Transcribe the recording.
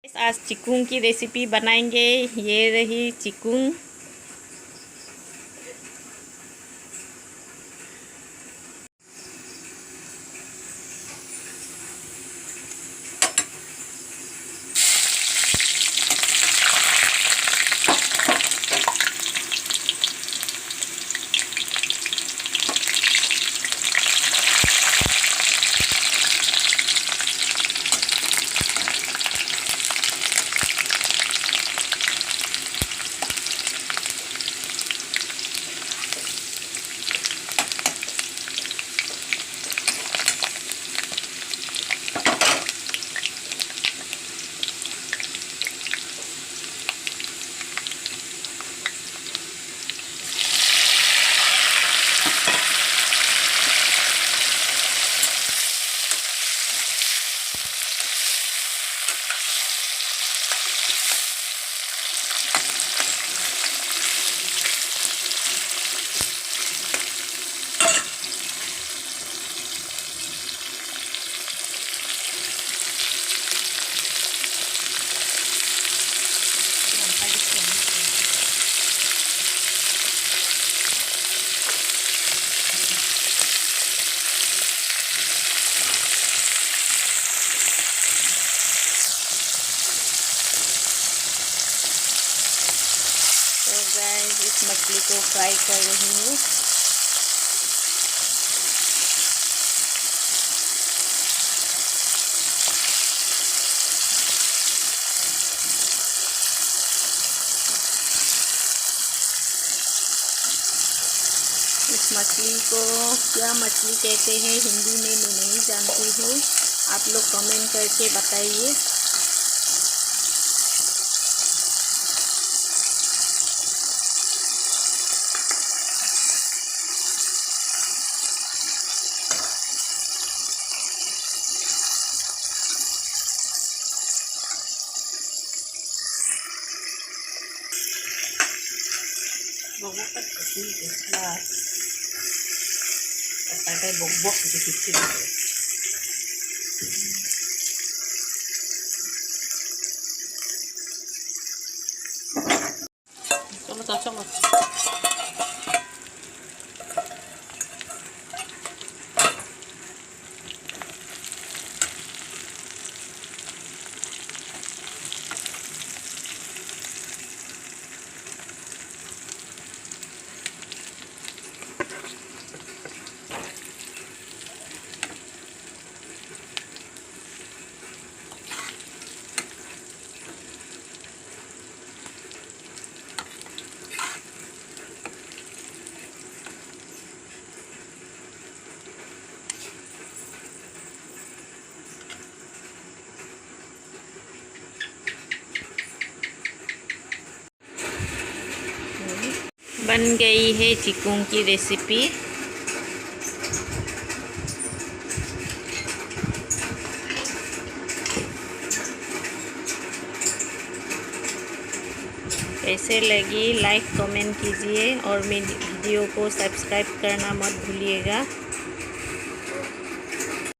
आज चिकू की रेसिपी बनाएंगे। ये रही चिकू। तो गाइस इस मछली को फ्राई कर रही हूँ। इस मछली को क्या मछली कहते हैं हिंदी में मैं नहीं जानती हूँ, आप लोग कमेंट करके बताइए। Bubukot kasi islas. Kapag ay bubuk, dikit-dikit. Sama-sama. बन गई है चिकू की रेसिपी। कैसे लगी लाइक कमेंट कीजिए और मेरी वीडियो को सब्सक्राइब करना मत भूलिएगा।